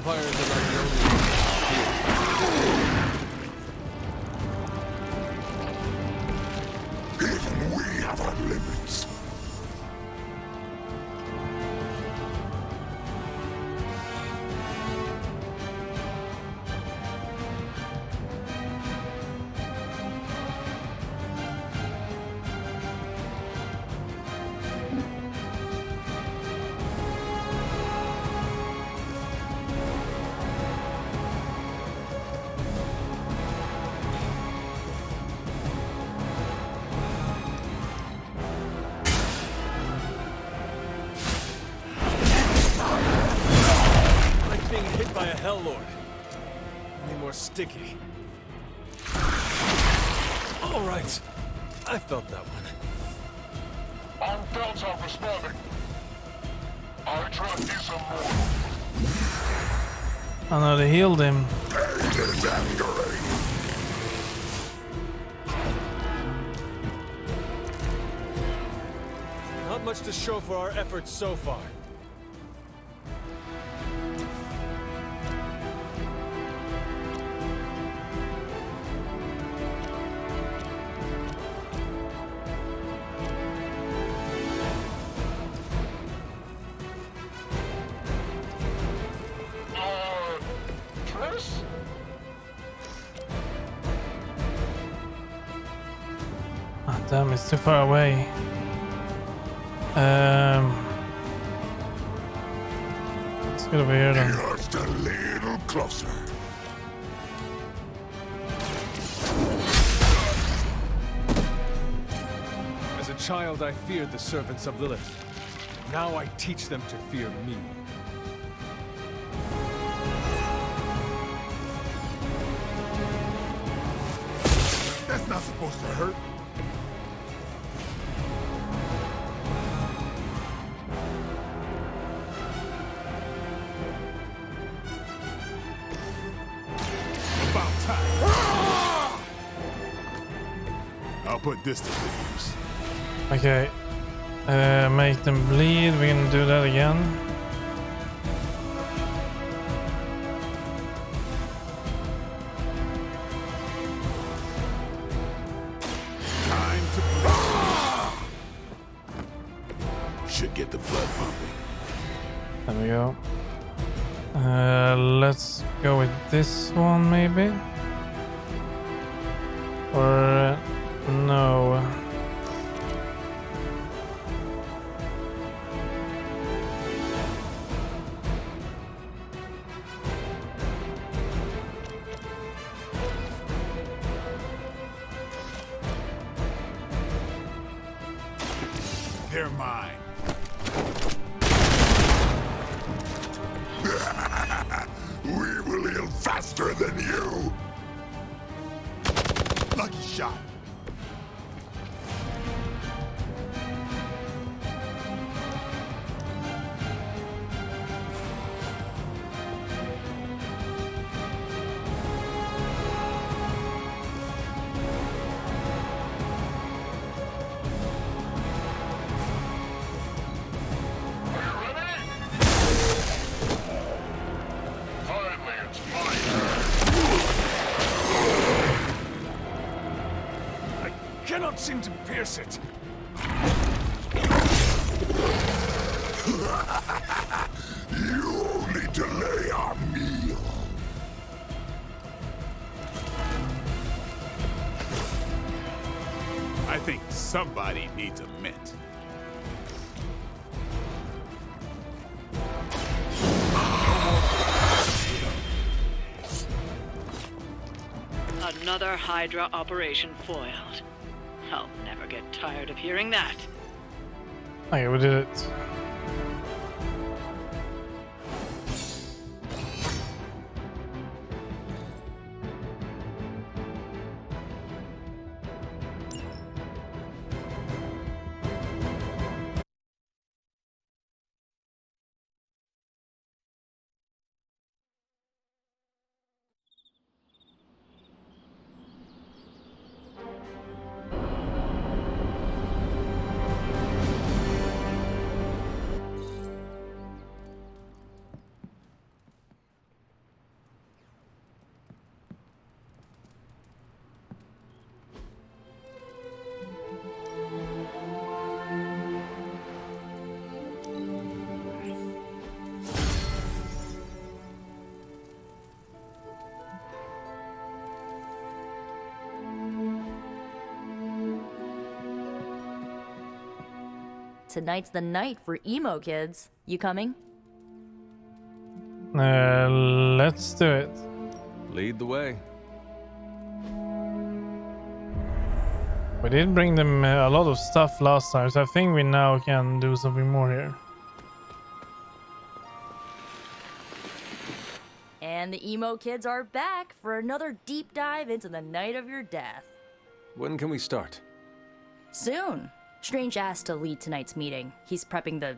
vampires are not the only ones. Even we have our limits. By a Hell Lord. Only more sticky. All right. I felt that one. Our belts are responding. Hydra is immortal. I know they healed him. Pain is angering. Not much to show for our efforts so far. Ah, damn, it's too far away. Let's get over here then. Just a little closer. As a child, I feared the servants of Lilith. Now I teach them to fear me. That's not supposed to hurt. About time. I'll put this to good use. Okay. Make them bleed. We're gonna do that again. Time to should get the blood pumping. There we go. Let's go with this one maybe. Or no. They're mine. We will heal faster than you. Lucky shot. Cannot seem to pierce it. You only delay our meal. I think somebody needs a mint. Another Hydra operation foiled. I'll never get tired of hearing that. Okay, we did it. Tonight's the night for emo kids. You coming? Let's do it. Lead the way. We did bring them a lot of stuff last time, so I think we now can do something more here. And the emo kids are back for another deep dive into the night of your death. When can we start? Soon. Strange asked to lead tonight's meeting. He's prepping the...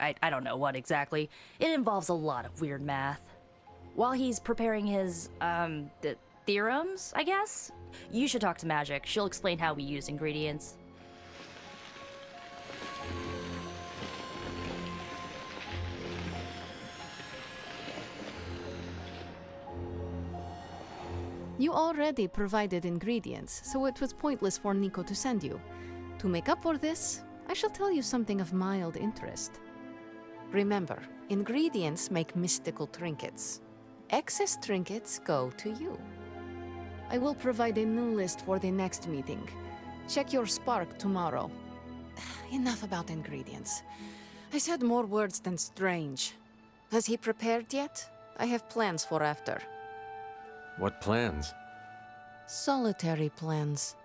I don't know what exactly. It involves a lot of weird math. While he's preparing his, the theorems, I guess? You should talk to Magic. She'll explain how we use ingredients. You already provided ingredients, so it was pointless for Nico to send you. To make up for this, I shall tell you something of mild interest. Remember, ingredients make mystical trinkets. Excess trinkets go to you. I will provide a new list for the next meeting. Check your spark tomorrow. Enough about ingredients. I said more words than strange. Has he prepared yet? I have plans for after. What plans? Solitary plans.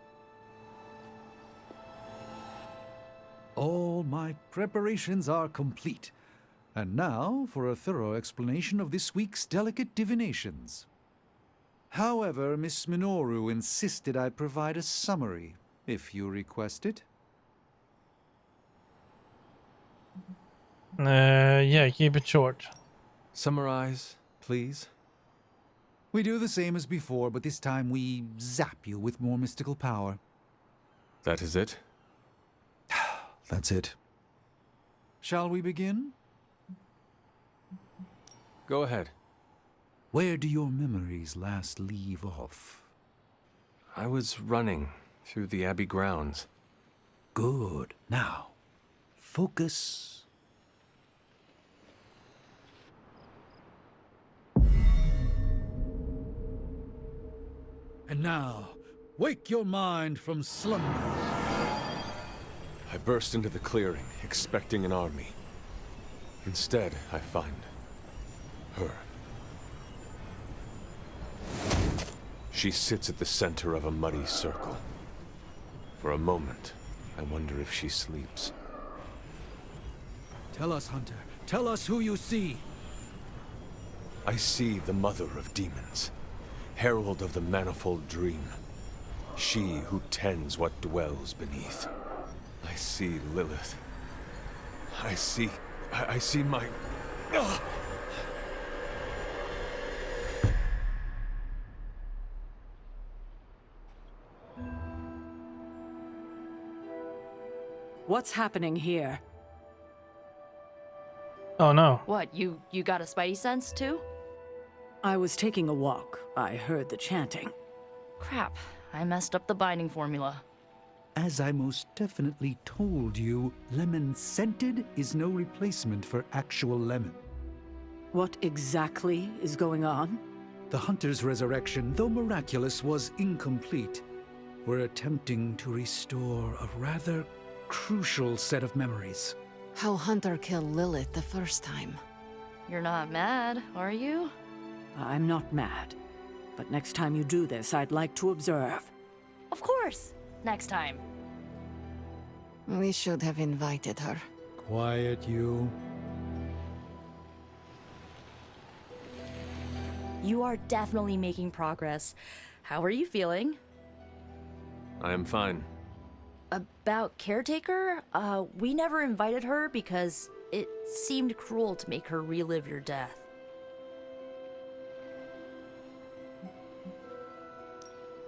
All my preparations are complete. And now for a thorough explanation of this week's delicate divinations. However, Miss Minoru insisted I provide a summary, if you request it. Yeah, keep it short. Summarize, please. We do the same as before, but this time we zap you with more mystical power. That is it? That's it. Shall we begin? Go ahead. Where do your memories last leave off? I was running through the Abbey grounds. Good. Now, focus. And now, wake your mind from slumber. I burst into the clearing, expecting an army. Instead, I find her. She sits at the center of a muddy circle. For a moment, I wonder if she sleeps. Tell us, Hunter. Tell us who you see. I see the mother of demons, herald of the manifold dream. She who tends what dwells beneath. I see Lilith. I see my... Ugh! What's happening here? Oh no. What, you got a spidey sense too? I was taking a walk. I heard the chanting. Crap, I messed up the binding formula. As I most definitely told you, lemon scented is no replacement for actual lemon. What exactly is going on? The Hunter's resurrection, though miraculous, was incomplete. We're attempting to restore a rather crucial set of memories. How Hunter killed Lilith the first time. You're not mad, are you? I'm not mad. But next time you do this, I'd like to observe. Of course! Next time. We should have invited her. Quiet, you. You are definitely making progress. How are you feeling? I am fine. About Caretaker? We never invited her because it seemed cruel to make her relive your death.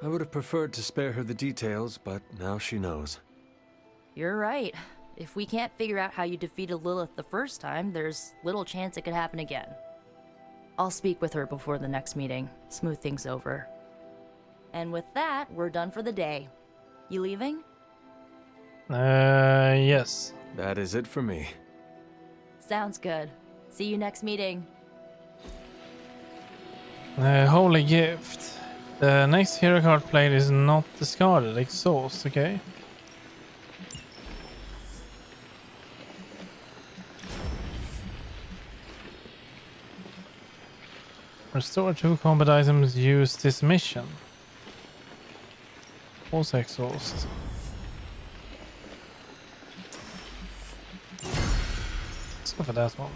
I would have preferred to spare her the details, but now she knows. You're right. If we can't figure out how you defeated Lilith the first time, there's little chance it could happen again. I'll speak with her before the next meeting, smooth things over. And with that, we're done for the day. You leaving? Yes. That is it for me. Sounds good. See you next meeting. Holy gift. The next hero card played is not discarded. Exhaust, okay? Restore 2 combat items used this mission. Force exhaust. Let's go for that one.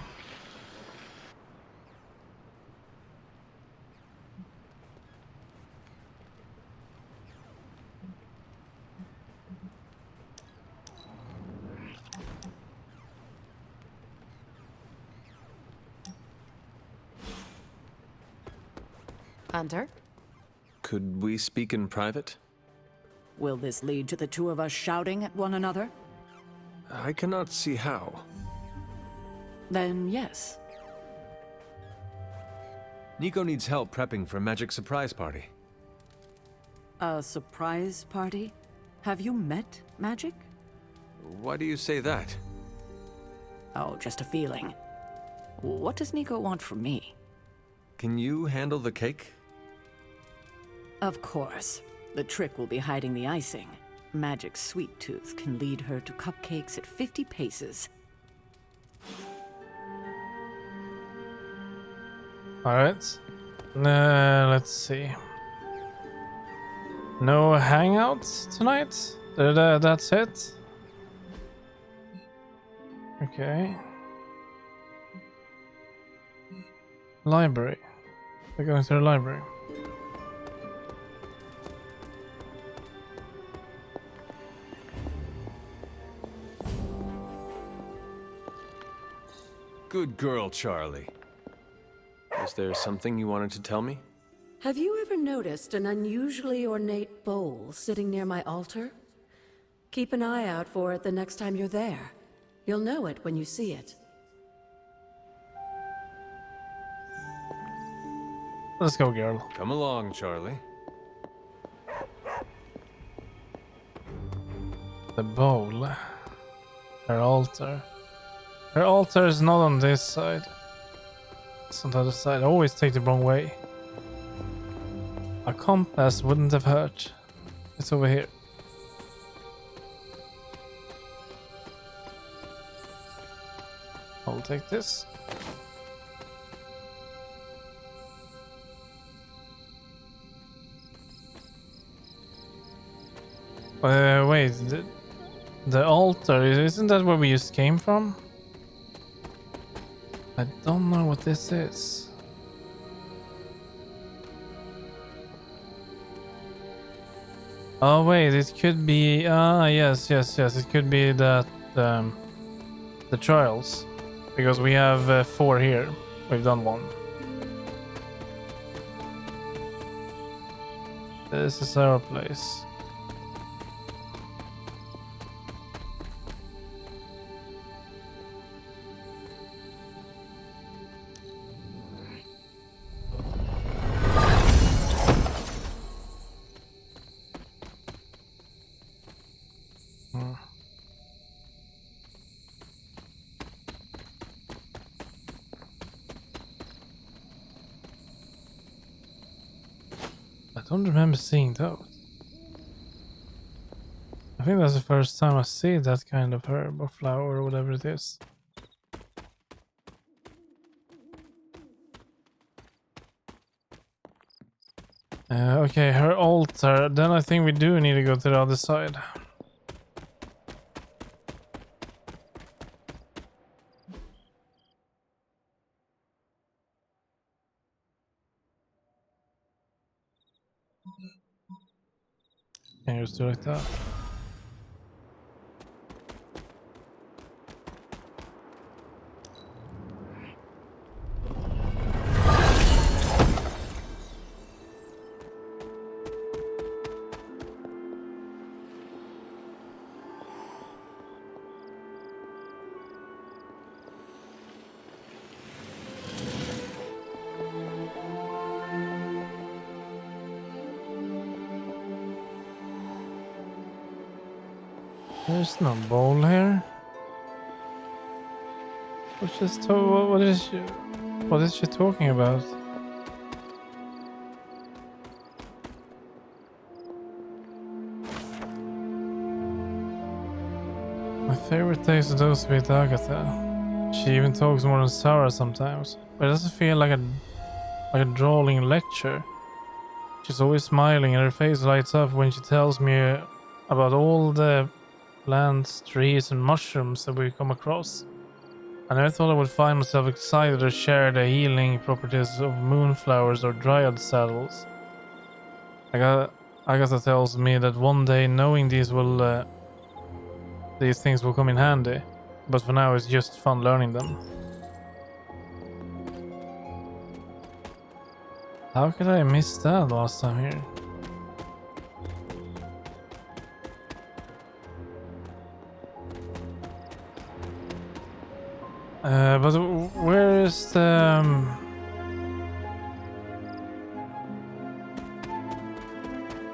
Hunter, Could we speak in private? will this lead to the two of us shouting at one another? I cannot see how. Then yes. Nico needs help prepping for a magic surprise party. A surprise party? Have you met Magic? Why do you say that? Oh, just a feeling. What does Nico want from me? Can you handle the cake? Of course. The trick will be hiding the icing. Magic's sweet tooth can lead her to cupcakes at 50 paces. Alright. Let's see. No hangouts tonight? That's it? Okay. Library. We're going to the library. Good girl, Charlie. Is there something you wanted to tell me? Have you ever noticed an unusually ornate bowl sitting near my altar? Keep an eye out for it the next time you're there. You'll know it when you see it. Let's go, girl. Come along, Charlie. The bowl. Her altar. Her altar is not on this side. It's on the other side. I always take the wrong way. A compass wouldn't have hurt. It's over here. I'll take this. Wait, the altar, isn't that where we just came from? I don't know what this is. Oh wait, it could be, yes, it could be that, the trials. Because we have 4 here. We've done 1. This is ArahorPlays. I don't remember seeing those. I think that's the first time I see that kind of herb or flower or whatever it is. Okay, her altar. Then I think we do need to go to the other side. Can you just do like that? There's no bowl here. What is she talking about? My favorite taste of those with Agatha. She even talks more than Sarah sometimes, but it doesn't feel like like a drawling lecture. She's always smiling and her face lights up when she tells me about all the plants, trees and mushrooms that we come across. I never thought I would find myself excited to share the healing properties of moonflowers or dryad saddles. Agatha tells me that one day knowing these things will come in handy, but for now it's just fun learning them. How could I miss that last time here? But where is the...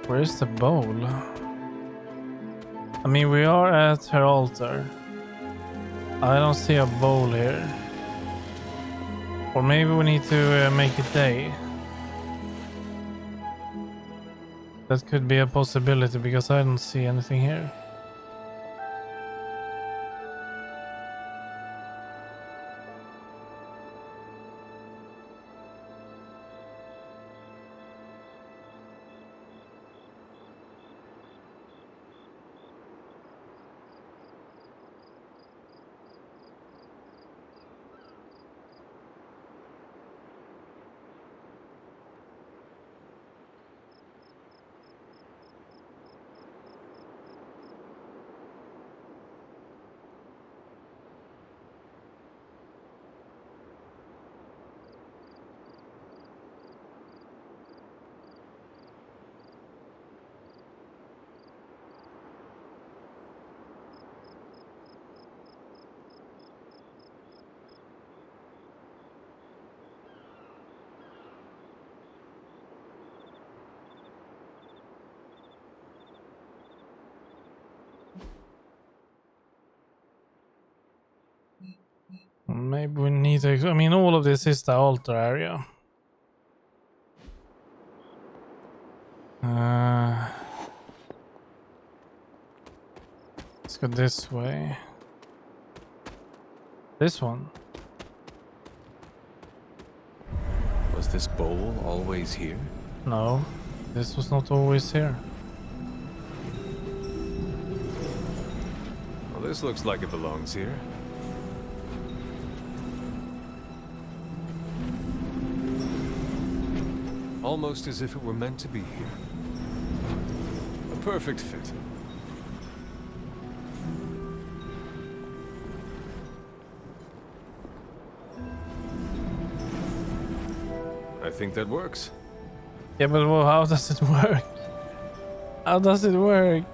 where is the bowl? I mean, we are at her altar. I don't see a bowl here. Or maybe we need to make it day. That could be a possibility because I don't see anything here. Maybe we need to... I mean, all of this is the altar area. Let's go this way. This one. Was this bowl always here? No, this was not always here. Well, this looks like it belongs here. Almost as if it were meant to be here. A perfect fit. I think that works. Yeah, but well, how does it work? How does it work?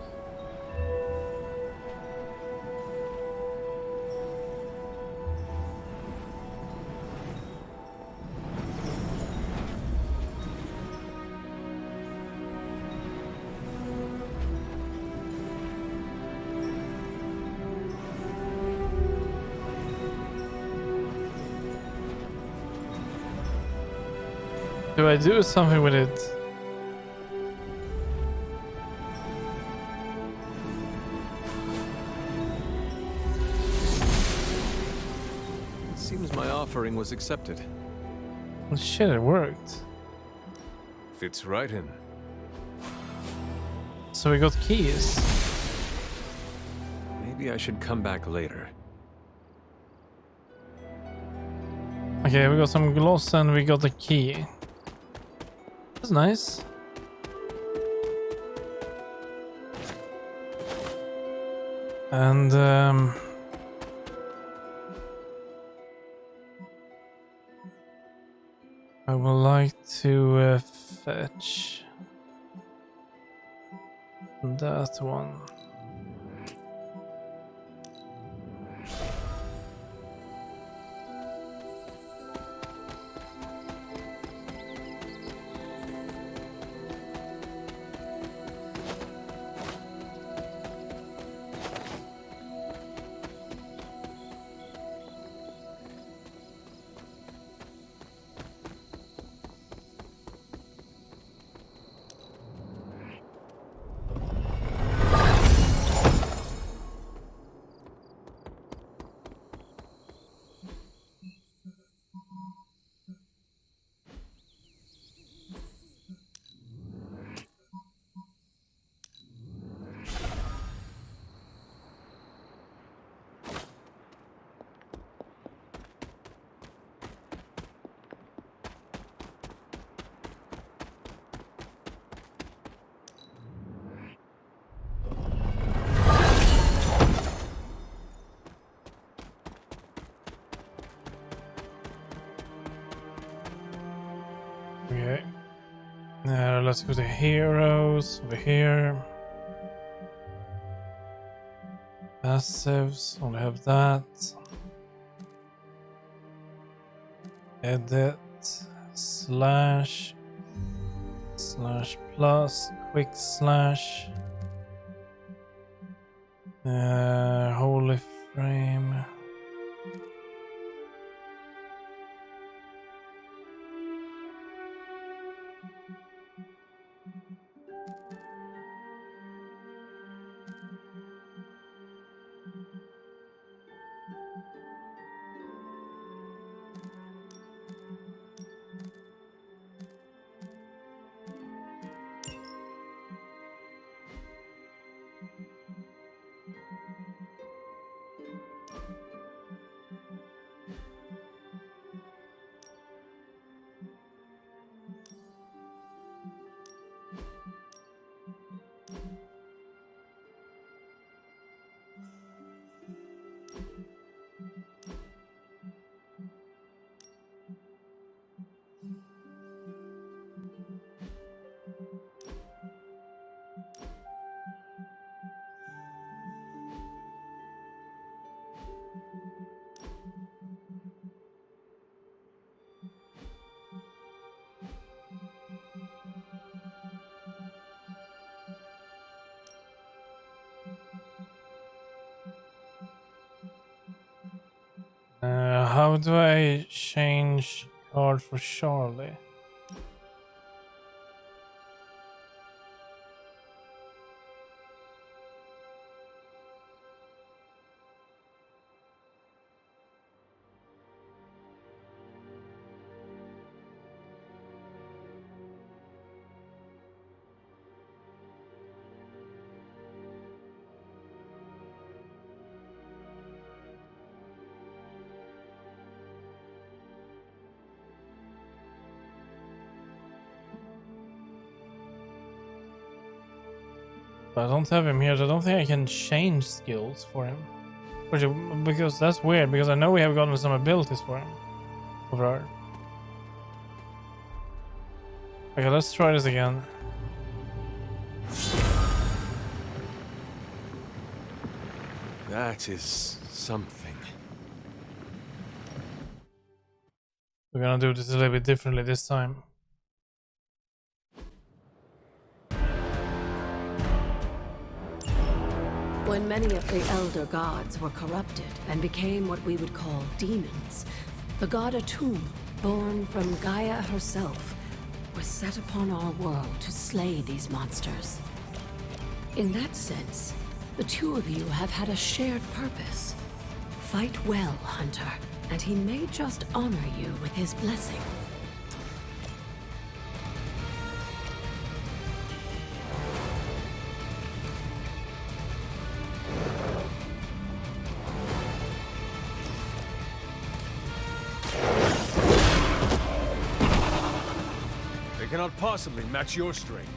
Do I do something with it? It seems my offering was accepted. Well, shit, it worked. Fits right in. So we got keys. Maybe I should come back later. Okay, we got some gloss and we got a key. That's nice. And I would like to fetch that one. let's go to heroes over here. Passives, only have that. Edit, slash plus, quick slash. Holy frame. How do I change card for Charlie? I don't have him here, so I don't think I can change skills for him. Because that's weird, because I know we have gotten some abilities for him. Over. Okay, let's try this again. That is something. We're gonna do this a little bit differently this time. When many of the elder gods were corrupted and became what we would call demons, the god Atum, born from Gaia herself, was set upon our world to slay these monsters. In that sense, the two of you have had a shared purpose. Fight well, Hunter, and he may just honor you with his blessing. They cannot possibly match your strength.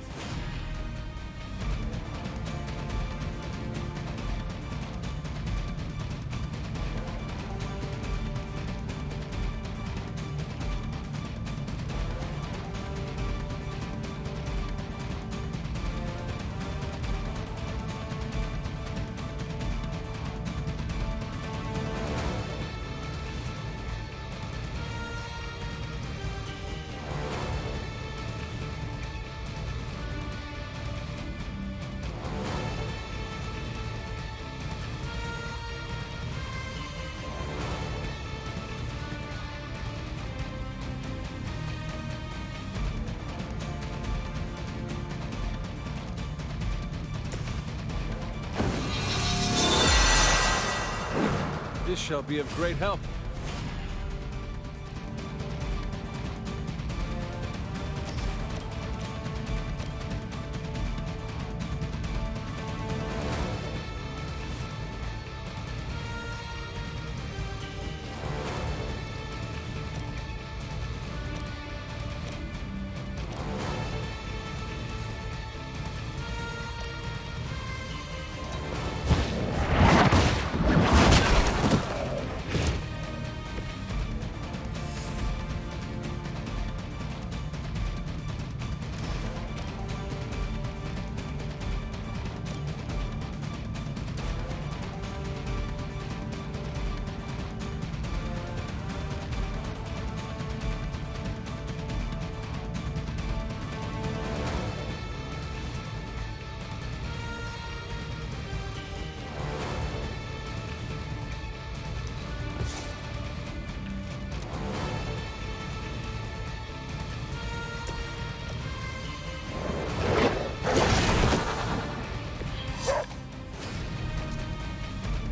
This shall be of great help.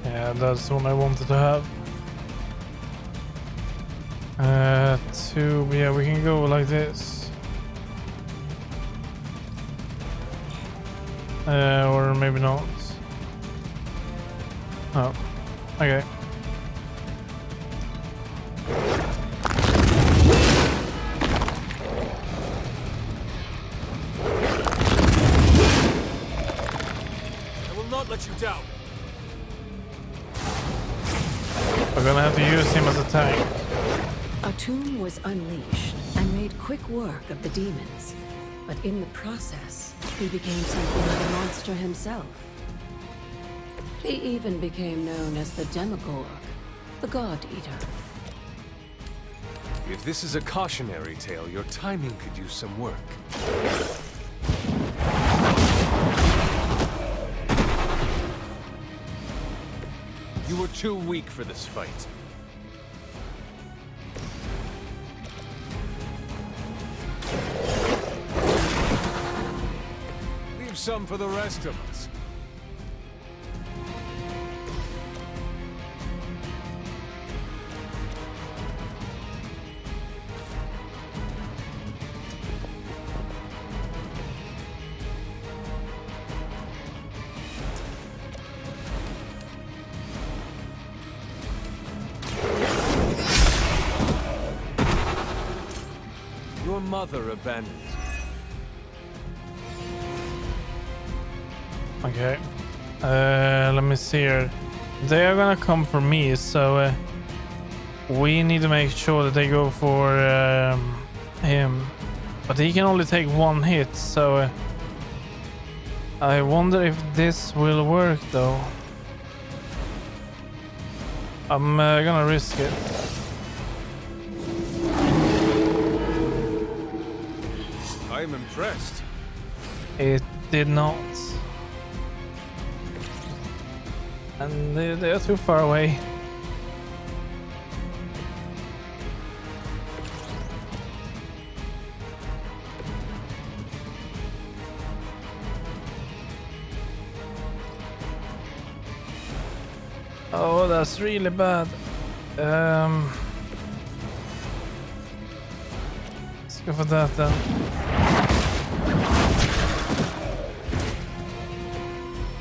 Yeah, that's the one I wanted to have. Yeah, we can go like this. Or maybe not. Oh, okay. I will not let you down. We're gonna have to use him as a tank. A tomb was unleashed and made quick work of the demons, but in the process, he became something like a monster himself. He even became known as the Demogorg, the God Eater. If this is a cautionary tale, your timing could use some work. You were too weak for this fight. Leave some for the rest of us. Your mother abandoned you. Okay. Let me see here. They are gonna come for me, so we need to make sure that they go for him. But he can only take one hit, so I wonder if this will work though. I'm gonna risk it. I'm impressed. It did not. And they're too far away. Oh, that's really bad. Let's go for that then.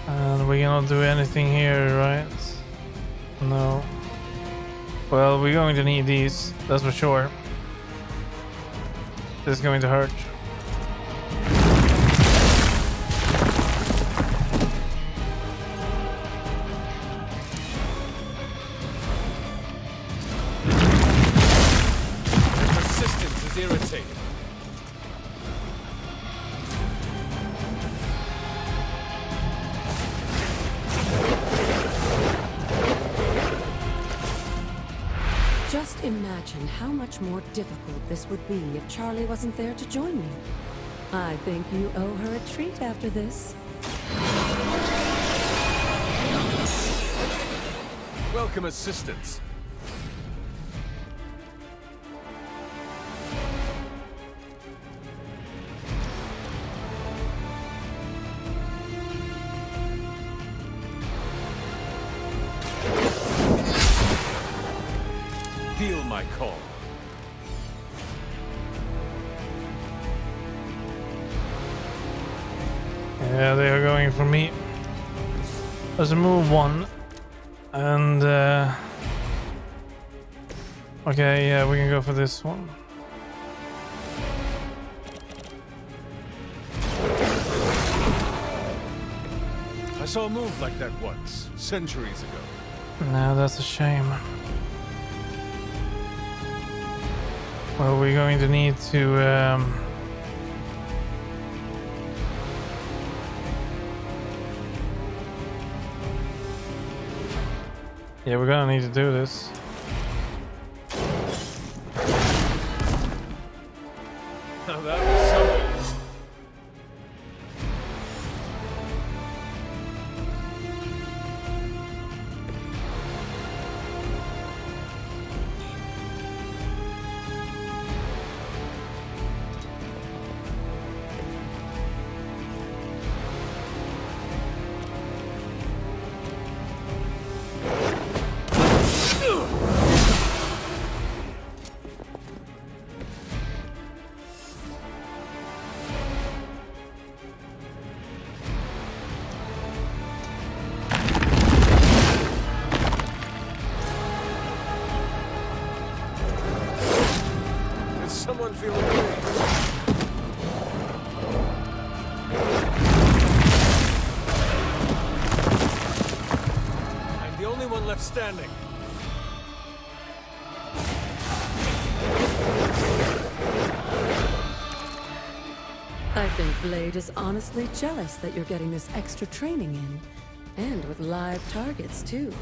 And we cannot do anything here, right? No. Well, we're going to need these, that's for sure. This is going to hurt. Their persistence is irritating. Just imagine how much more difficult this would be if Charlie wasn't there to join you. I think you owe her a treat after this. Welcome assistance. Feel my call. Yeah, they are going for me. Let's move one. And okay, yeah, we can go for this one. I saw a move like that once, centuries ago. No, that's a shame. Well, we're going to need to yeah, we're gonna need to do this. Now that was something. one left standing. I think Blade is honestly jealous that you're getting this extra training in. And with live targets, too.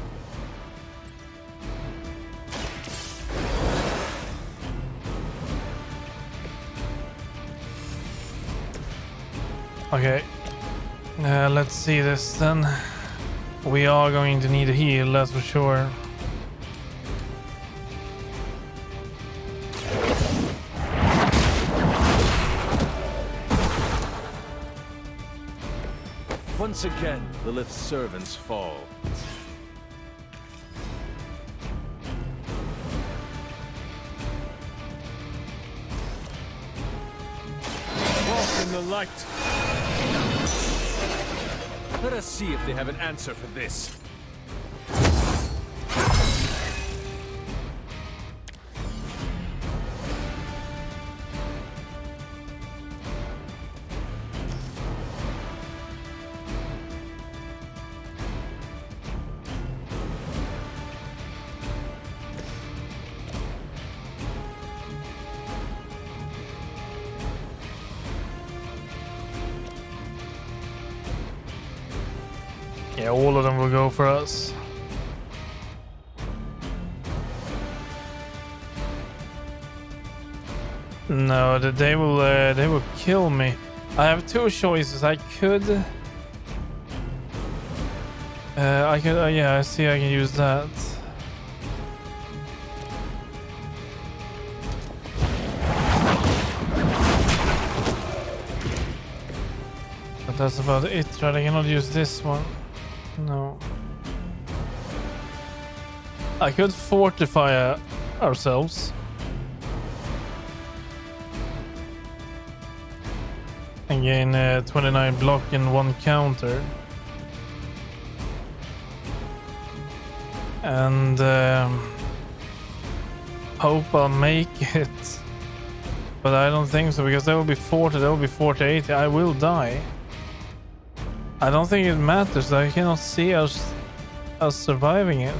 Okay. Let's see this then. We are going to need a heal, that's for sure. Once again, Lilith's servants fall. Walk in the light. Let us see if they have an answer for this. Yeah, all of them will go for us. No, they will kill me. I have two choices. I could, yeah, I see. I can use that. But that's about it, right? I cannot use this one. No. I could fortify ourselves. And gain 29 block and 1 counter. And hope I'll make it. But I don't think so, because that will be 40, that will be 40, 80. I will die. I don't think it matters. I cannot see us surviving it.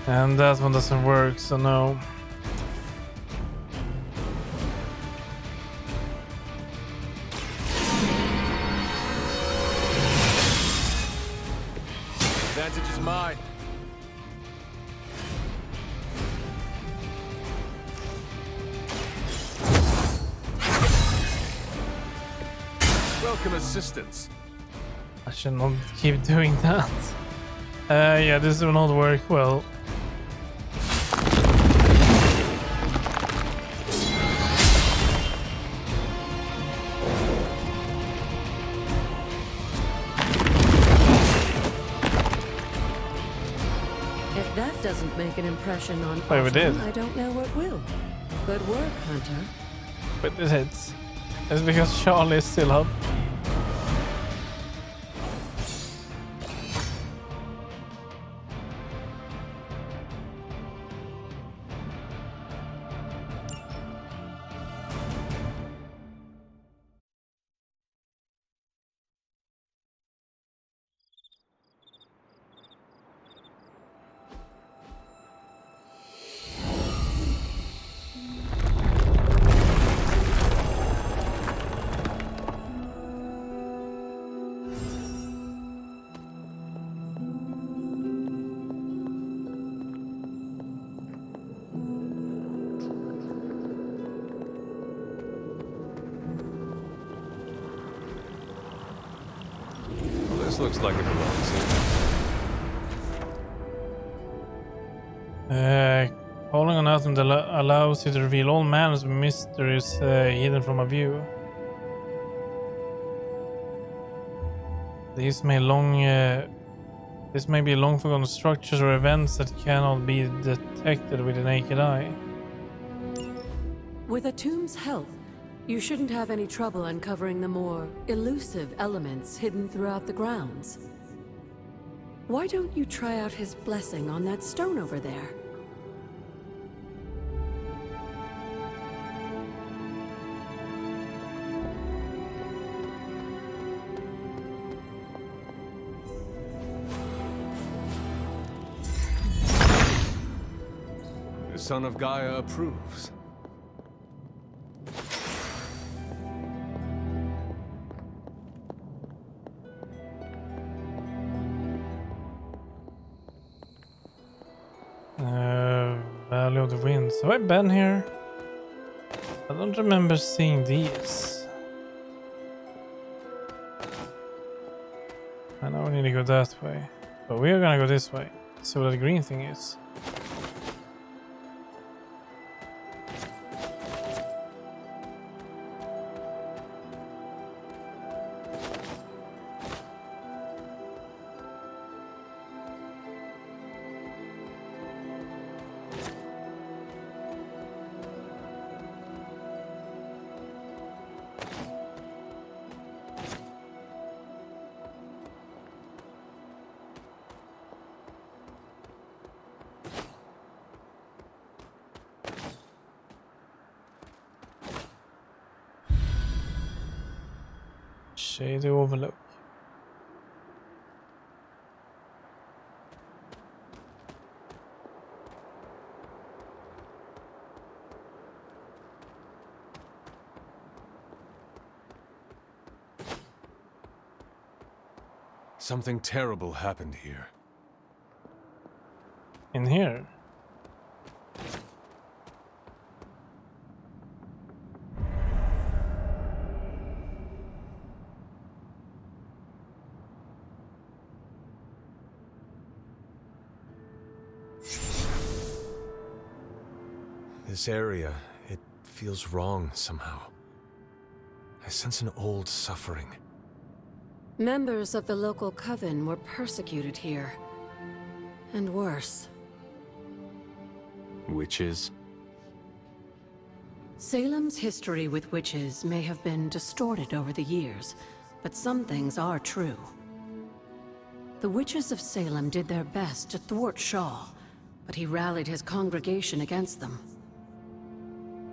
And that one doesn't work, so no. Advantage is mine. Welcome assistance. I should not keep doing that. Yeah, this will not work well. If that doesn't make an impression on Oh, we did. Otto, I don't know what will. Good work, Hunter. But it hits. It's because Charlie is still up. This looks like it belongs here. Calling on item that allows you to reveal all manners of mysteries hidden from a view. These may long This may be long forgotten structures or events that cannot be detected with the naked eye. With a tomb's help, you shouldn't have any trouble uncovering the more elusive elements hidden throughout the grounds. Why don't you try out his blessing on that stone over there? The son of Gaia approves. Valley of the Winds. Have I been here? I don't remember seeing these. I know we need to go that way. But we are gonna go this way. See what the green thing is. Shady Overlook. Something terrible happened here. In here? This area, it feels wrong somehow. I sense an old suffering. Members of the local coven were persecuted here. And worse. Witches? Salem's history with witches may have been distorted over the years, but some things are true. The witches of Salem did their best to thwart Shaw, but he rallied his congregation against them.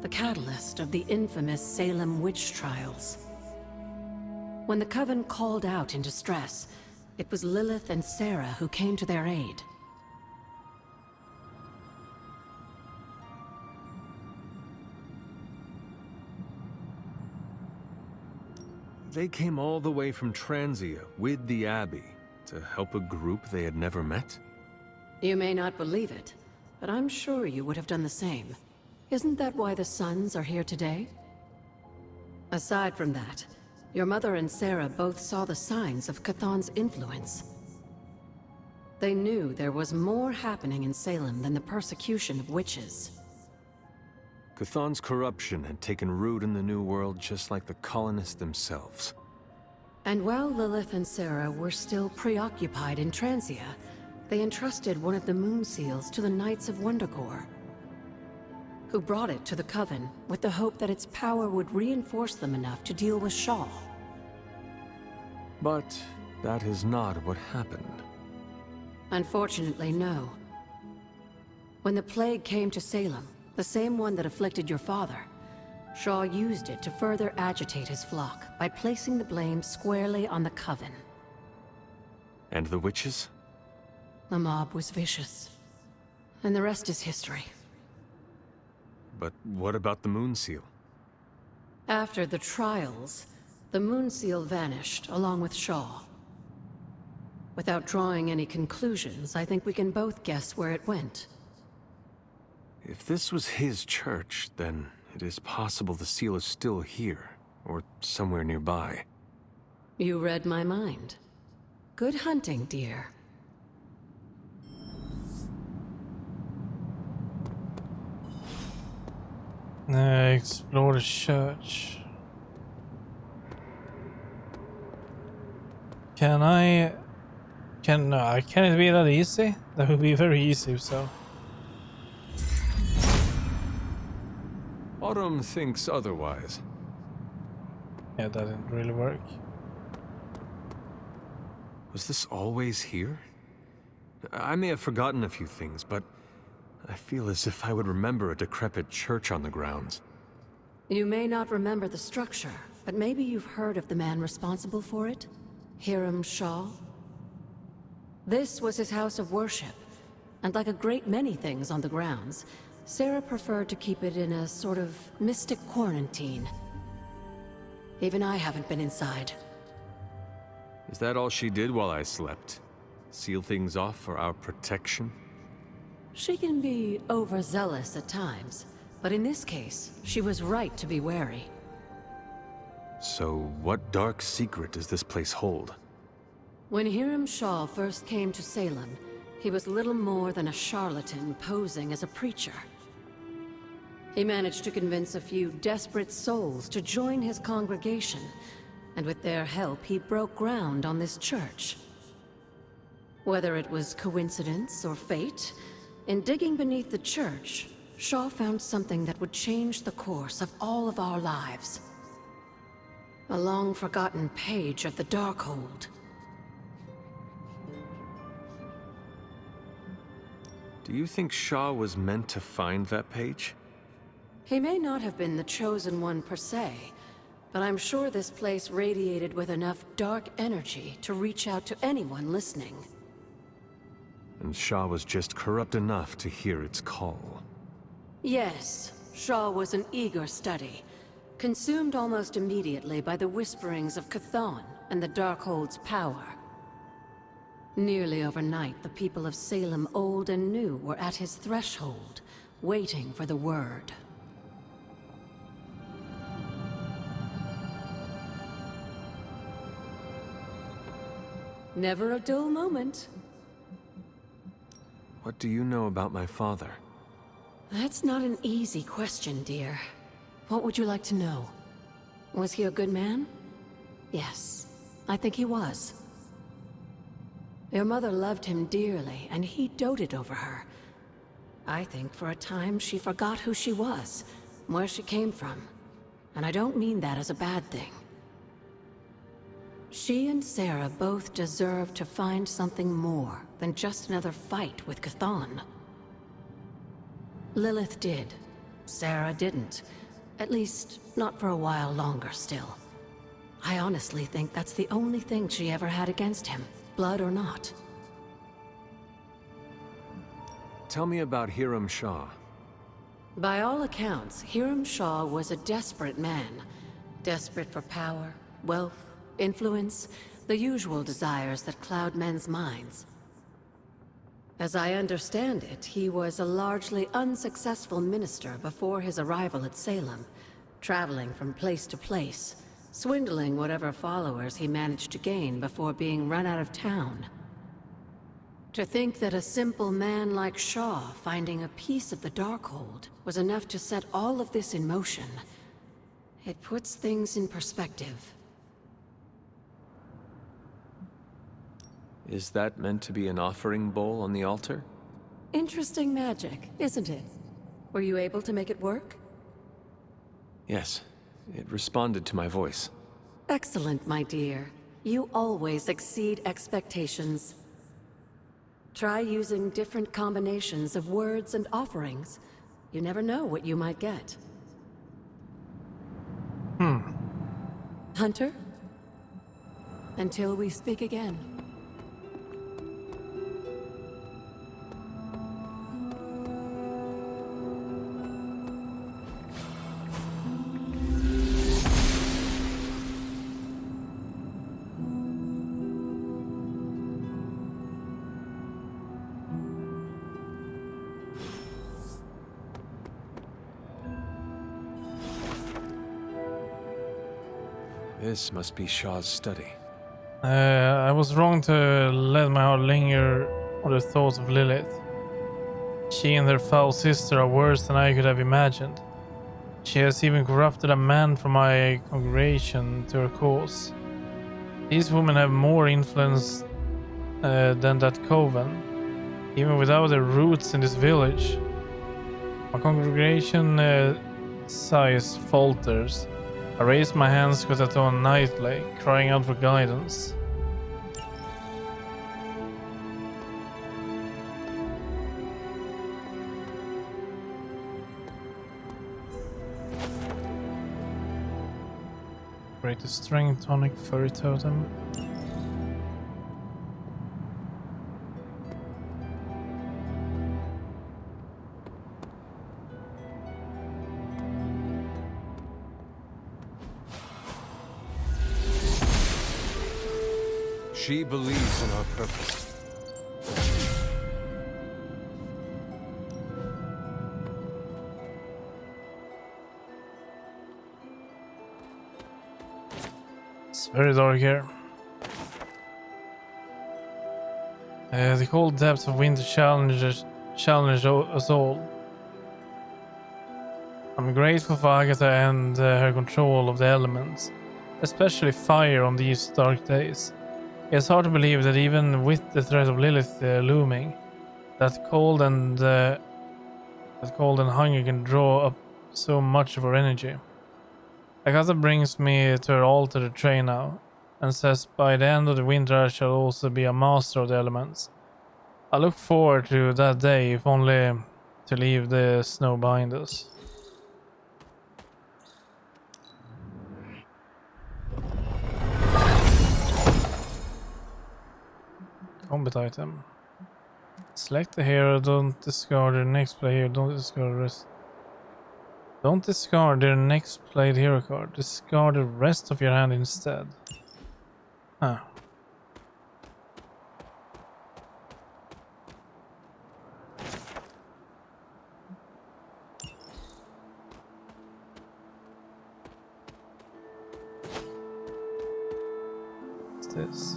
The catalyst of the infamous Salem witch trials. When the Coven called out in distress, it was Lilith and Sarah who came to their aid. They came all the way from Transia with the Abbey to help a group they had never met? You may not believe it, but I'm sure you would have done the same. Isn't that why the Sons are here today? Aside from that, your mother and Sarah both saw the signs of Chthon's influence. They knew there was more happening in Salem than the persecution of witches. Chthon's corruption had taken root in the New World just like the colonists themselves. And while Lilith and Sarah were still preoccupied in Transia, they entrusted one of the Moon Seals to the Knights of Wondercore, who brought it to the Coven with the hope that its power would reinforce them enough to deal with Shaw. But that is not what happened. Unfortunately, no. When the plague came to Salem, the same one that afflicted your father, Shaw used it to further agitate his flock by placing the blame squarely on the Coven. And the witches? The mob was vicious. And the rest is history. But what about the Moon Seal? After the trials, the Moon Seal vanished along with Shaw. Without drawing any conclusions, I think we can both guess where it went. If this was his church, then it is possible the seal is still here, or somewhere nearby. You read my mind. Good hunting, dear. Explore the church. Can I Can it be that easy? That would be very easy. So Autumn thinks otherwise. yeah, that didn't really work. Was this always here? I may have forgotten a few things, but I feel as if I would remember a decrepit church on the grounds. You may not remember the structure, but maybe you've heard of the man responsible for it? Hiram Shaw? This was his house of worship, and like a great many things on the grounds, Sarah preferred to keep it in a sort of mystic quarantine. Even I haven't been inside. Is that all she did while I slept? Seal things off for our protection? She can be overzealous at times, but in this case, she was right to be wary. So, what dark secret does this place hold? When Hiram Shaw first came to Salem, he was little more than a charlatan posing as a preacher. He managed to convince a few desperate souls to join his congregation, and with their help, he broke ground on this church. Whether it was coincidence or fate, in digging beneath the church, Shaw found something that would change the course of all of our lives. A long-forgotten page of the Darkhold. Do you think Shaw was meant to find that page? He may not have been the chosen one per se, but I'm sure this place radiated with enough dark energy to reach out to anyone listening. And Shaw was just corrupt enough to hear its call. Yes, Shaw was an eager study, consumed almost immediately by the whisperings of Chthon and the Darkhold's power. Nearly overnight, the people of Salem, old and new, were at his threshold, waiting for the word. Never a dull moment. What do you know about my father? That's not an easy question, dear. What would you like to know? Was he a good man? Yes, I think he was. Your mother loved him dearly, and he doted over her. I think for a time she forgot who she was, where she came from. And I don't mean that as a bad thing. She and Sarah both deserve to find something more than just another fight with Chthon. Lilith did. Sarah didn't. At least, not for a while longer still. I honestly think that's the only thing she ever had against him, blood or not. Tell me about Hiram Shaw. By all accounts, Hiram Shaw was a desperate man. Desperate for power, wealth, influence, the usual desires that cloud men's minds. As I understand it, he was a largely unsuccessful minister before his arrival at Salem, traveling from place to place, swindling whatever followers he managed to gain before being run out of town. To think that a simple man like Shaw finding a piece of the Darkhold was enough to set all of this in motion, it puts things in perspective. Is that meant to be an offering bowl on the altar? Interesting magic, isn't it? Were you able to make it work? Yes, it responded to my voice. Excellent, my dear. You always exceed expectations. Try using different combinations of words and offerings. You never know what you might get. Hunter? Until we speak again. This must be Shaw's study. I was wrong to let my heart linger on the thoughts of Lilith. She and her foul sister are worse than I could have imagined. She has even corrupted a man from my congregation to her cause. These women have more influence than that coven, even without their roots in this village. My congregation size falters. I raise my hands Kotaton nightly, crying out for guidance. Greatest strength tonic furry totem. She believes in our purpose. It's very dark here. The cold depths of winter challenge us all. I'm grateful for Agatha and her control of the elements, especially fire on these dark days. It's hard to believe that even with the threat of Lilith looming, that cold and hunger can draw up so much of our energy. Agatha brings me to her altar to train now, and says by the end of the winter I shall also be a master of the elements. I look forward to that day, if only to leave the snow behind us. Combat item. Select the hero, don't discard the next player, don't discard the rest. Don't discard their next played hero card. Discard the rest of your hand instead. Huh. What's this?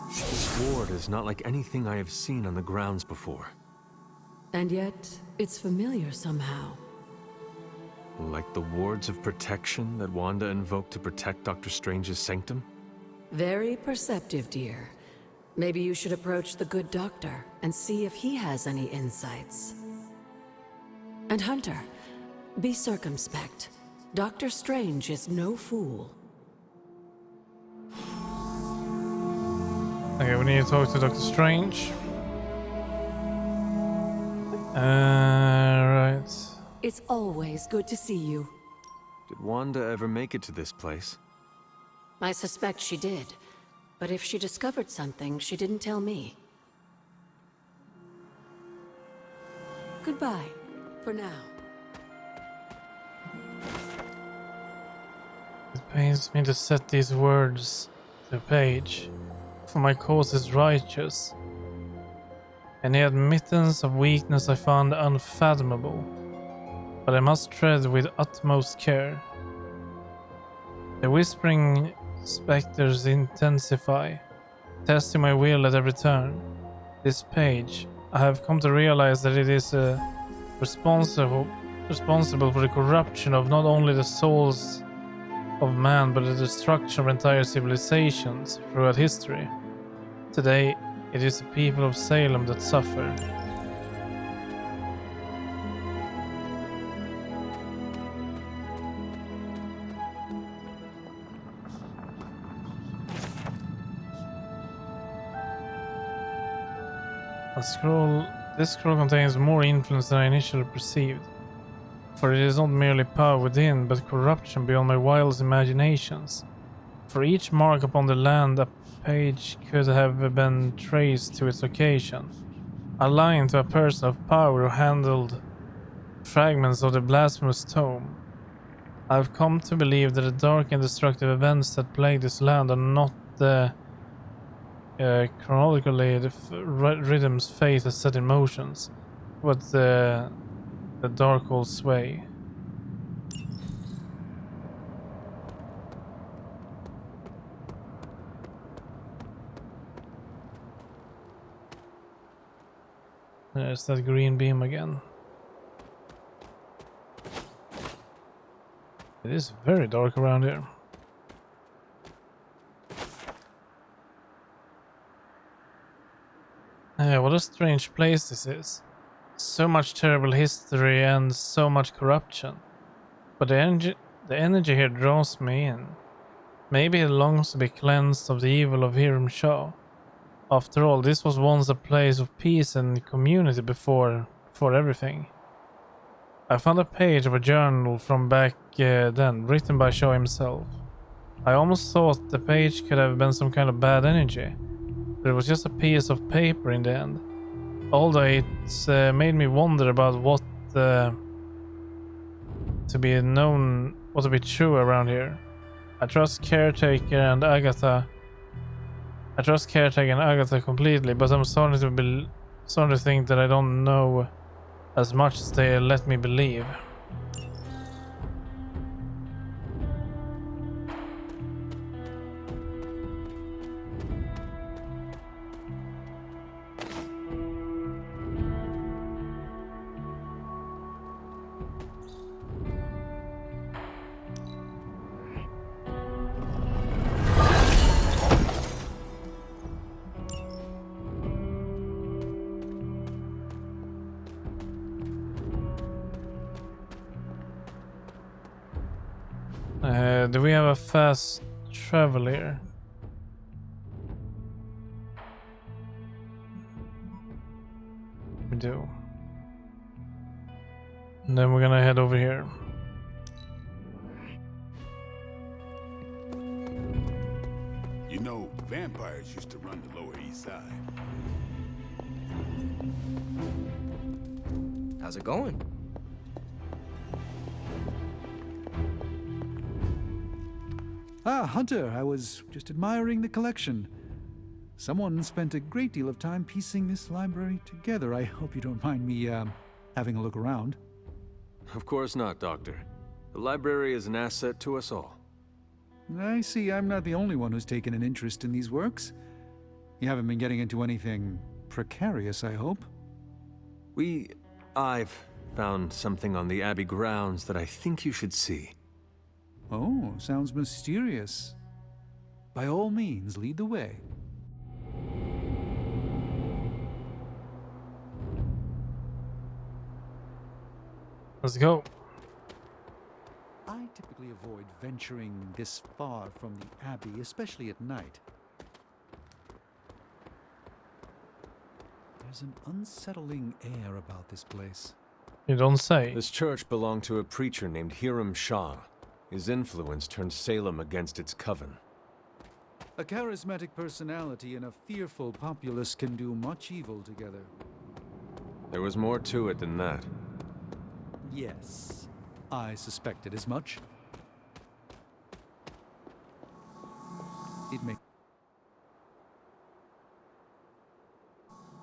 This ward is not like anything I have seen on the grounds before. And yet, it's familiar somehow. Like the wards of protection that Wanda invoked to protect Dr. Strange's sanctum? Very perceptive, dear. Maybe you should approach the good doctor and see if he has any insights. And Hunter, be circumspect. Dr. Strange is no fool. Okay, we need to talk to Dr. Strange. Right. It's always good to see you. Did Wanda ever make it to this place? I suspect she did. But if she discovered something, she didn't tell me. Goodbye, for now. It pains me to set these words to page, for my cause is righteous. Any admittance of weakness I found unfathomable, but I must tread with utmost care. The whispering specters intensify, testing my will at every turn. This page, I have come to realize that it is responsible for the corruption of not only the souls of man, but the destruction of entire civilizations throughout history. Today, it is the people of Salem that suffer. This scroll contains more influence than I initially perceived, for it is not merely power within, but corruption beyond my wildest imaginations. For each mark upon the land, a page could have been traced to its location, aligned to a person of power who handled fragments of the blasphemous tome. I have come to believe that the dark and destructive events that plague this land are not the chronologically the rhythms fate has set in motions, but the dark old sway. There's that green beam again. It is very dark around here. What a strange place this is. So much terrible history and so much corruption. But the energy here draws me in. Maybe it longs to be cleansed of the evil of Hiram Shah. After all, this was once a place of peace and community before everything. I found a page of a journal from back then, written by Shaw himself. I almost thought the page could have been some kind of bad energy, but it was just a piece of paper in the end. Although it's made me wonder about what to be known, what to be true around here. I trust Caretaker and Agatha completely, but I'm starting to think that I don't know as much as they let me believe. Do we have a fast travel here? We do. And then we're gonna head over here. You know, vampires used to run the Lower East Side. How's it going? Ah, Hunter, I was just admiring the collection. Someone spent a great deal of time piecing this library together. I hope you don't mind me, having a look around. Of course not, Doctor. The library is an asset to us all. I see I'm not the only one who's taken an interest in these works. You haven't been getting into anything precarious, I hope? I've found something on the Abbey grounds that I think you should see. Oh, sounds mysterious. By all means, lead the way. Let's go. I typically avoid venturing this far from the Abbey, especially at night. There's an unsettling air about this place. You don't say. This church belonged to a preacher named Hiram Shah. His influence turned Salem against its coven. A charismatic personality and a fearful populace can do much evil together. There was more to it than that. Yes, I suspected as much.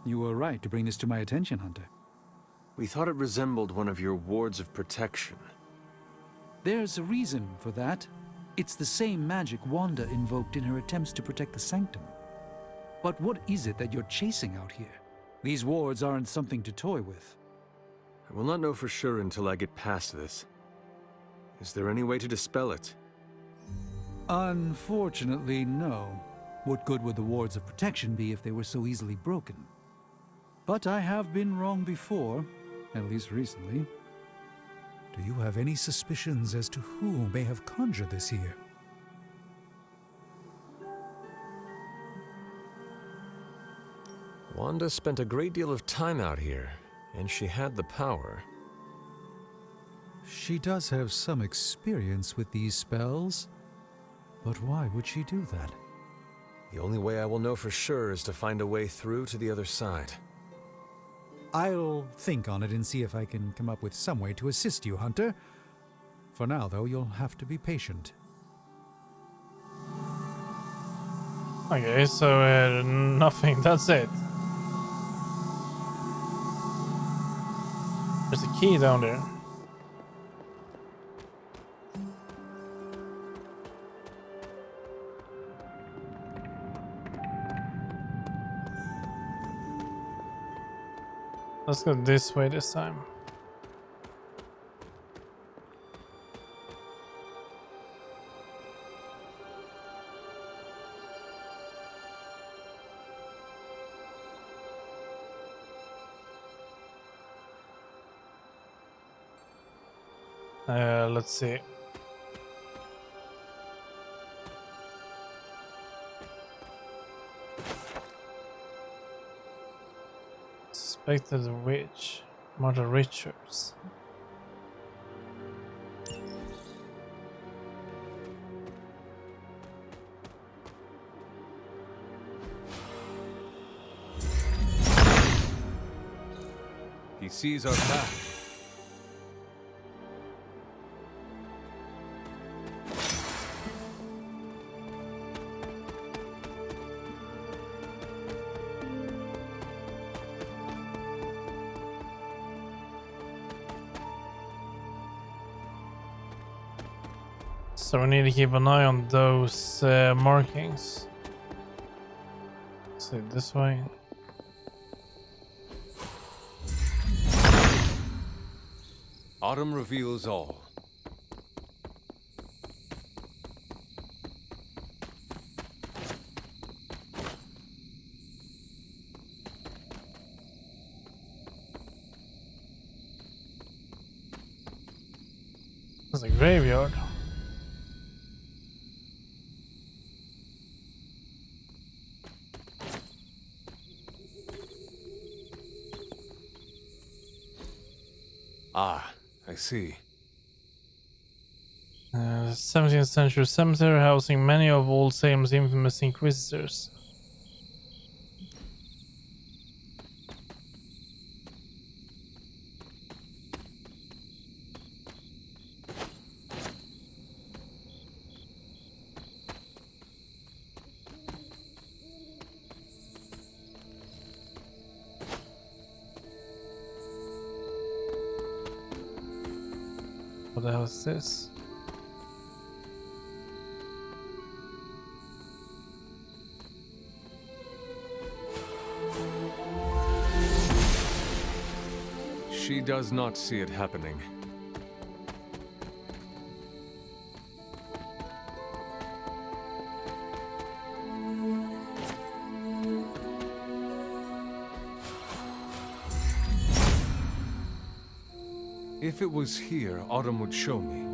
You were right to bring this to my attention, Hunter. We thought it resembled one of your wards of protection. There's a reason for that. It's the same magic Wanda invoked in her attempts to protect the Sanctum. But what is it that you're chasing out here? These wards aren't something to toy with. I will not know for sure until I get past this. Is there any way to dispel it? Unfortunately, no. What good would the wards of protection be if they were so easily broken? But I have been wrong before, at least recently. Do you have any suspicions as to who may have conjured this here? Wanda spent a great deal of time out here, and she had the power. She does have some experience with these spells, but why would she do that? The only way I will know for sure is to find a way through to the other side. I'll think on it and see if I can come up with some way to assist you, Hunter. For now, though, you'll have to be patient. Okay, so nothing, that's it. There's a key down there. Let's go this way this time. Let's see. Suspected witch. Mother Richards. He sees our path. So we need to keep an eye on those markings. Let's see, this way. Autumn reveals all. It's a graveyard. Ah, I see. 17th century cemetery housing many of Old Salem's infamous inquisitors. What the hell is this? She does not see it happening. If it was here, Autumn would show me.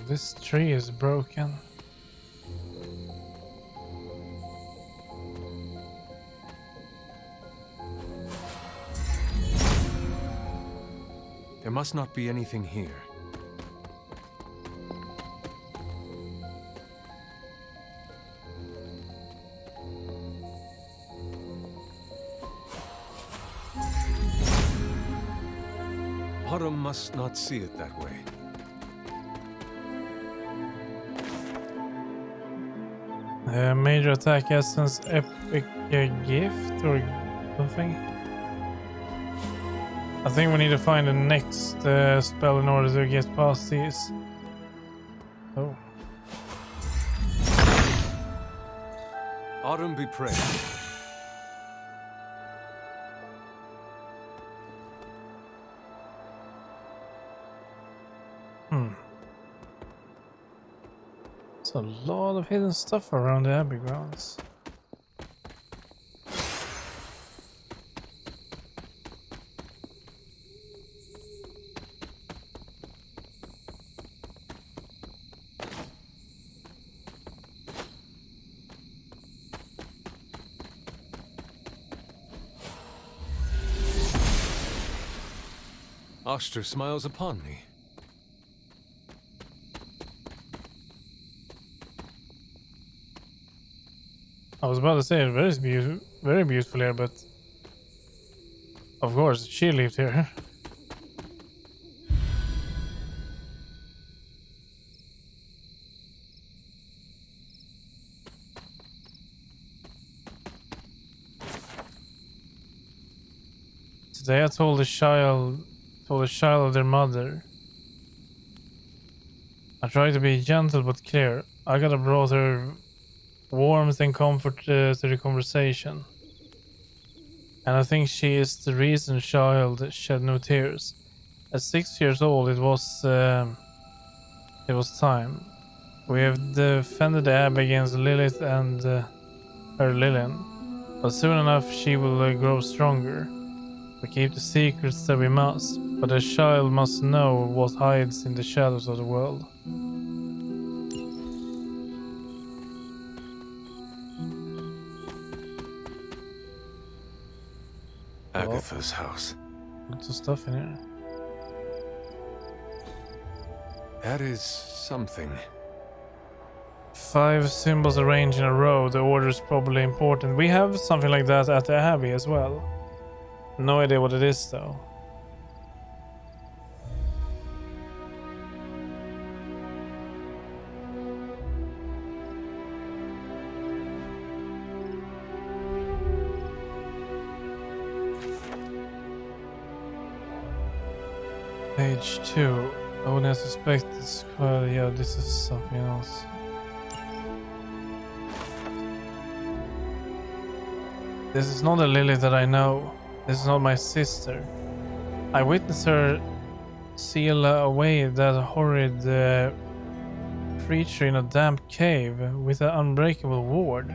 This tree is broken. There must not be anything here. Autumn must not see it that way. Major attack essence, epic gift or something. I think we need to find the next spell in order to get past these. Oh. Autumn be praised. There's a lot of hidden stuff around the Abbey grounds. Oster smiles upon me. I was about to say very beautiful here, but of course she lived here. Today I told the child of their mother. I tried to be gentle but clear. I gotta brought her warmth and comfort to the conversation. And I think she is the reason child shed no tears. At 6 years old, it was time. We have defended the abbey against Lilith and her Lillian, but soon enough she will grow stronger. We keep the secrets that we must, but a child must know what hides in the shadows of the world. Agatha's house. Lots of stuff in here. That is something. 5 symbols arranged in a row. The order is probably important. We have something like that at the Abbey as well. No idea what it is though. Page 2. I wouldn't suspect this. Yeah, this is something else. This is not a Lily that I know. This is not my sister. I witnessed her seal away that horrid creature in a damp cave with an unbreakable ward.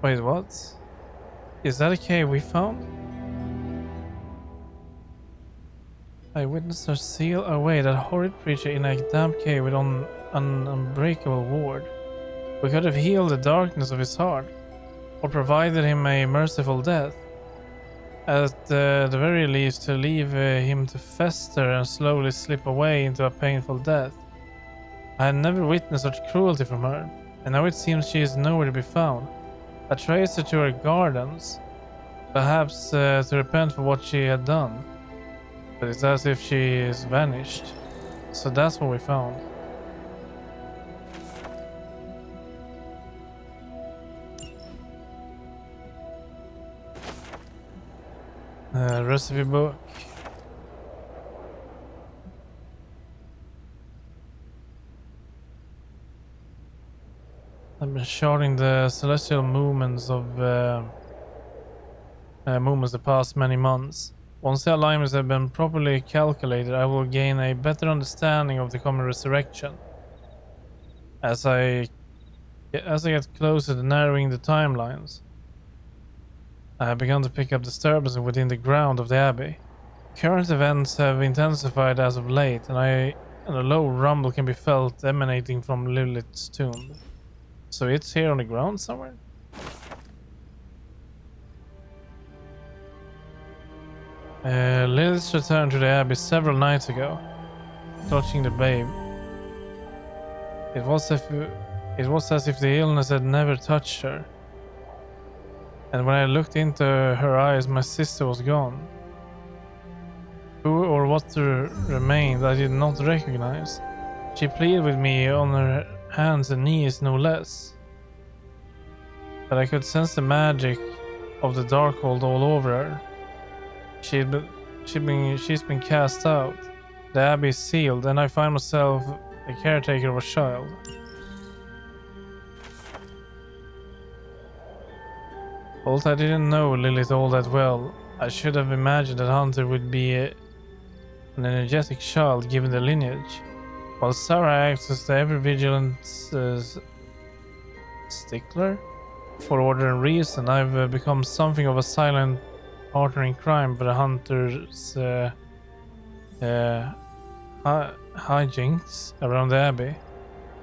Wait, what? Is that a cave we found? I witnessed her seal away that horrid creature in a damp cave with an unbreakable ward. We could have healed the darkness of his heart, or provided him a merciful death. At the very least, to leave him to fester and slowly slip away into a painful death. I had never witnessed such cruelty from her, and now it seems she is nowhere to be found. I traced her to her gardens, perhaps to repent for what she had done. But it's as if she is vanished. So that's what we found. Recipe book. I've been charting the celestial movements of the past many months. Once the alignments have been properly calculated, I will gain a better understanding of the coming resurrection. As I get closer to narrowing the timelines, I have begun to pick up disturbances within the ground of the Abbey. Current events have intensified as of late, and a low rumble can be felt emanating from Lilith's tomb. So it's here on the ground somewhere? Lilith returned to the Abbey several nights ago, clutching the babe. It was as if the illness had never touched her. And when I looked into her eyes, my sister was gone. Who or what remained, I did not recognize. She pleaded with me on her hands and knees, no less. But I could sense the magic of the Darkhold all over her. She's been cast out. The Abbey is sealed, and I find myself the caretaker of a child. Although I didn't know Lilith all that well, I should have imagined that Hunter would be an energetic child given the lineage, while Sarah acts as the ever-vigilant stickler for order and reason. I've become something of a silent partner in crime for the Hunter's hijinks around the Abbey.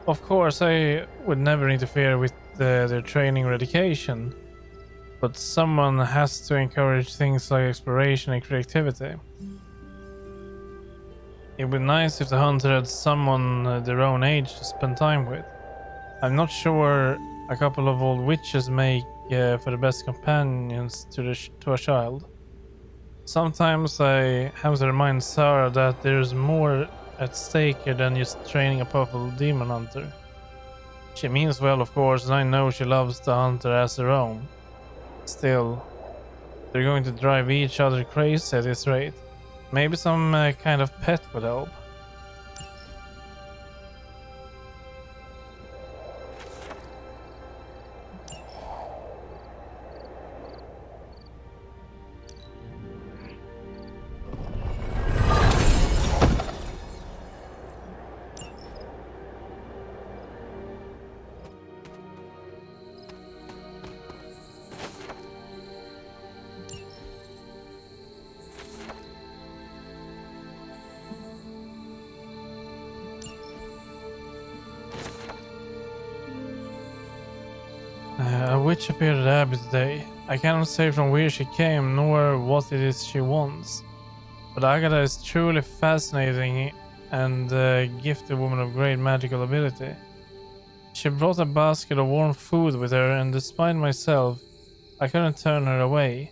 Of course, I would never interfere with their training or education, but someone has to encourage things like exploration and creativity. It would be nice if the Hunter had someone their own age to spend time with. I'm not sure a couple of old witches make for the best companions to a child. Sometimes I have to remind Sarah that there's more at stake here than just training a powerful demon hunter. She means well, of course, and I know she loves the hunter as her own. Still, they're going to drive each other crazy at this rate. Maybe some kind of pet would help. witch appeared at Abbey today. I cannot say from where she came, nor what it is she wants. But Agatha is truly fascinating and a gifted woman of great magical ability. She brought a basket of warm food with her, and despite myself, I couldn't turn her away,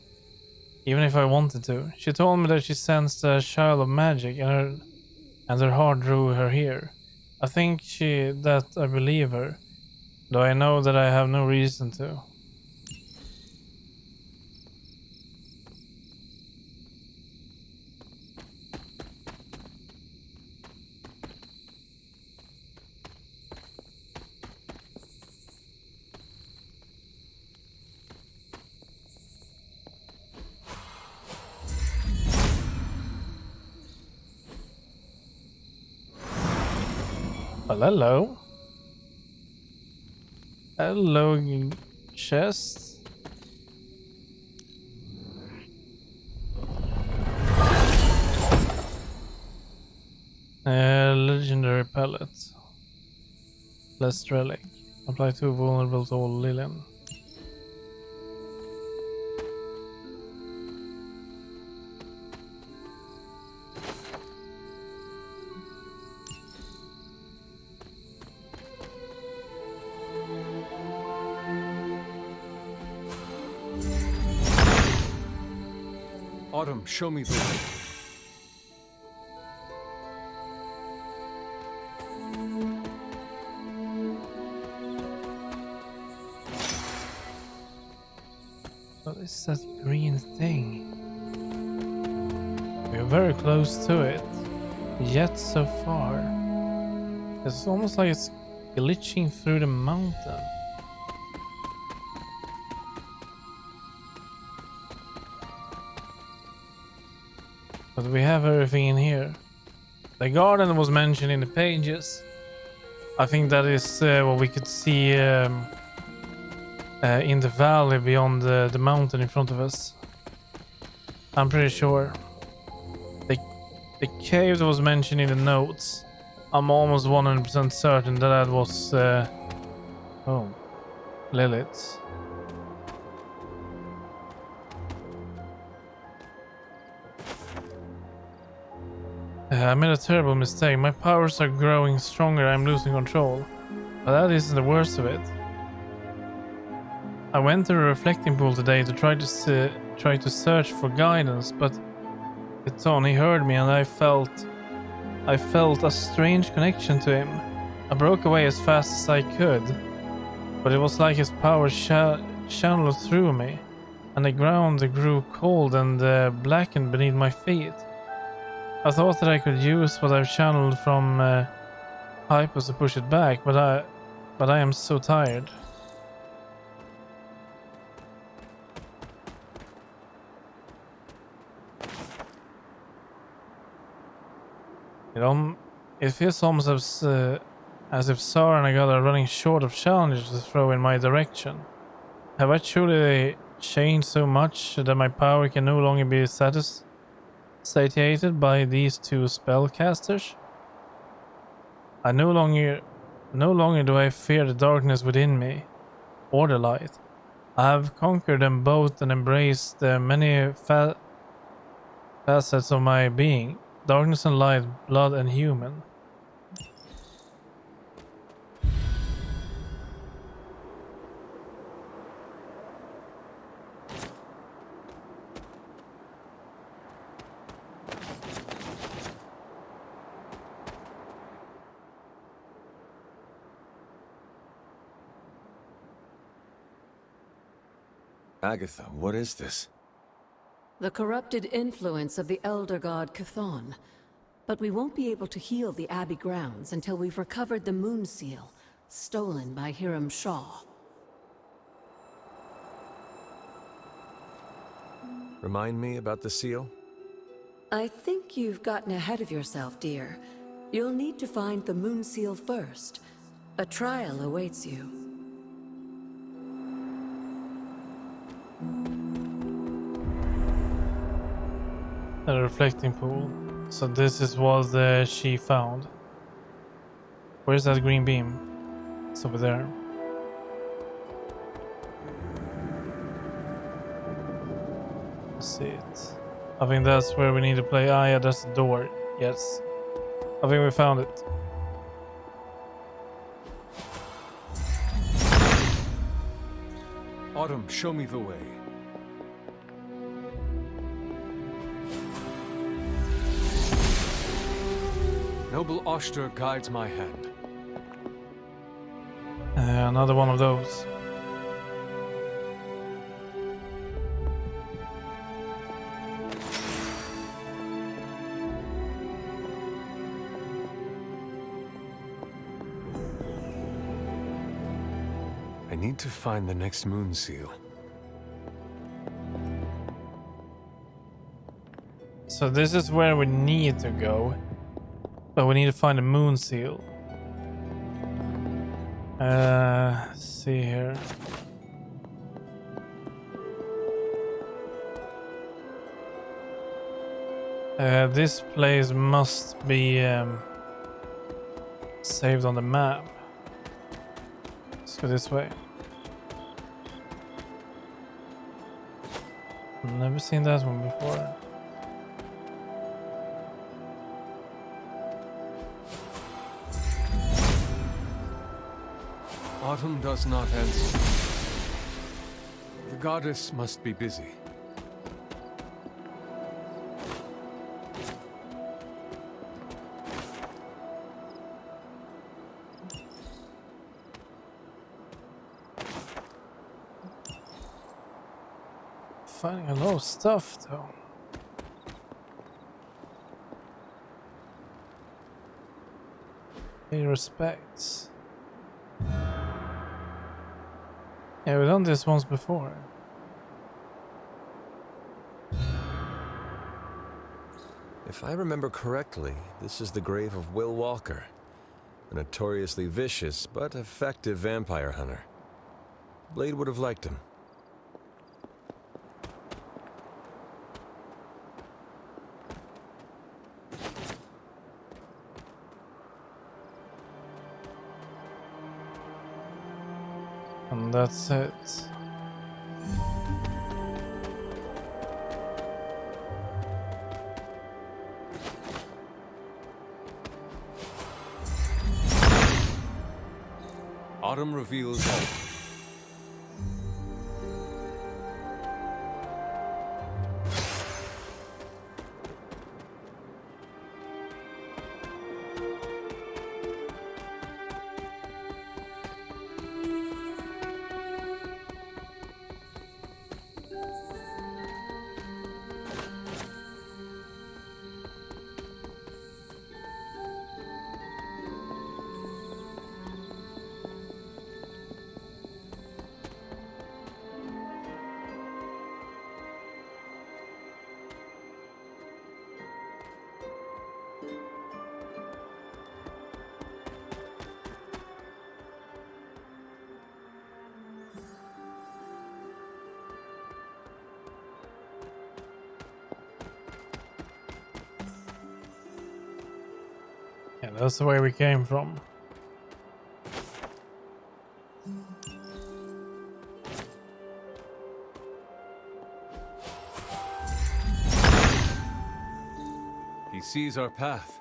even if I wanted to. She told me that she sensed a child of magic, and her heart drew her here. I think that I believe her, though I know that I have no reason to. Well, hello. Hello, chest. Legendary pellet. Less relic. Apply to vulnerable to all Lilian. Autumn, show me the way. What is that green thing? We're very close to it, yet so far. It's almost like it's glitching through the mountain. But we have everything in here. The garden was mentioned in the pages. I think that is what we could see in the valley beyond the mountain in front of us. I'm pretty sure. The cave that was mentioned in the notes, I'm almost 100% certain that was Lilith's. I made a terrible mistake. My powers are growing stronger. I'm losing control. But that isn't the worst of it. I went to a reflecting pool today to try to search for guidance, but he heard me, and I felt a strange connection to him. I broke away as fast as I could, but it was like his power channeled through me, and the ground grew cold and blackened beneath my feet. I thought that I could use what I've channeled from Hypos to push it back, but I am so tired. It feels almost as if Sarah and Agatha are running short of challenges to throw in my direction. Have I truly changed so much that my power can no longer be satiated by these two spellcasters? No longer do I fear the darkness within me, or the light. I have conquered them both and embraced the many facets of my being. Darkness and light, blood and human. Agatha, what is this? The corrupted influence of the elder god Chthon. But we won't be able to heal the Abbey grounds until we've recovered the Moon Seal, stolen by Hiram Shaw. Remind me about the seal? I think you've gotten ahead of yourself, dear. You'll need to find the Moon Seal first. A trial awaits you. A reflecting pool. So this is what she found. Where's that green beam? It's over there. see it. I think that's where we need to play. Ah, yeah, that's the door. Yes. I think we found it. Autumn, show me the way. Noble Oster guides my hand. Another one of those. I need to find the next moon seal. So this is where we need to go. But we need to find a moon seal. See here. This place must be saved on the map. Let's go this way. Never seen that one before. Autumn does not answer. The goddess must be busy. Finding a lot of stuff though. Pay respects. Yeah, we've done this once before. If I remember correctly, this is the grave of Will Walker, a notoriously vicious but effective vampire hunter. Blade would have liked him. And that's it. Autumn reveals all. Yeah, that's the way we came from. He sees our path.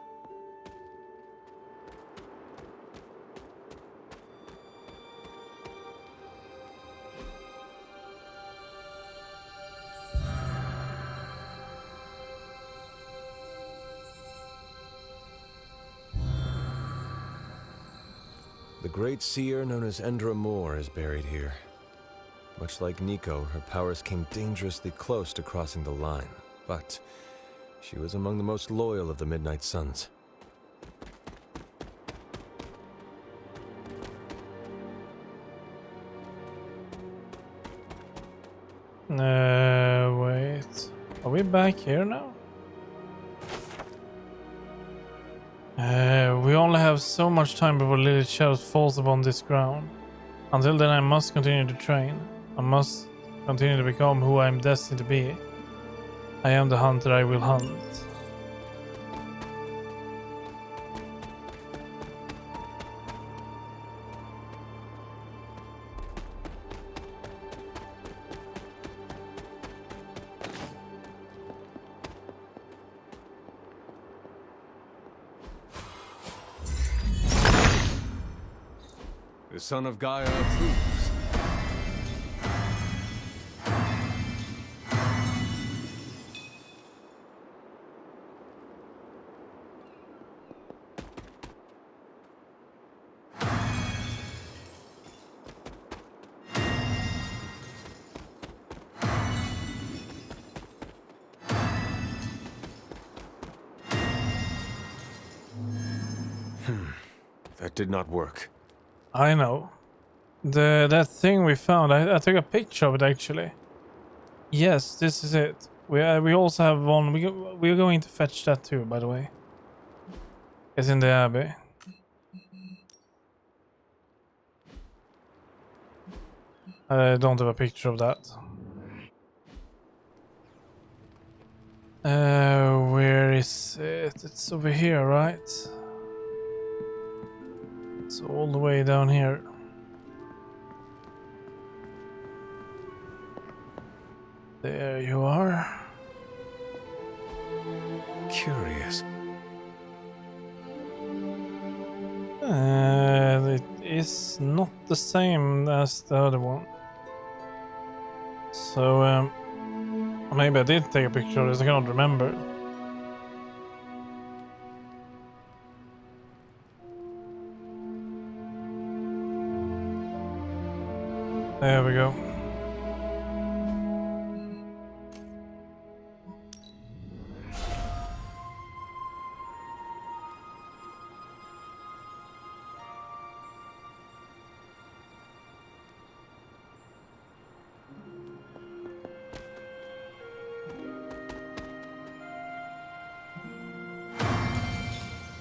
The great seer known as Endra Moore is buried here. Much like Nico, her powers came dangerously close to crossing the line, but she was among the most loyal of the Midnight Suns. Wait. Are we back here now? We only have so much time before Lilith's shadow falls upon this ground. Until then I must continue to train. I must continue to become who I am destined to be. I am the hunter I will hunt. The son of Gaia approves. That did not work. I know. That thing we found, I took a picture of it actually. Yes, this is it. We also have one. We're going to fetch that too, by the way. It's in the abbey. I don't have a picture of that. Where is it? It's over here, right? It's all the way down here. There you are. Curious. It is not the same as the other one. So, maybe I did take a picture of this, I cannot remember. There we go.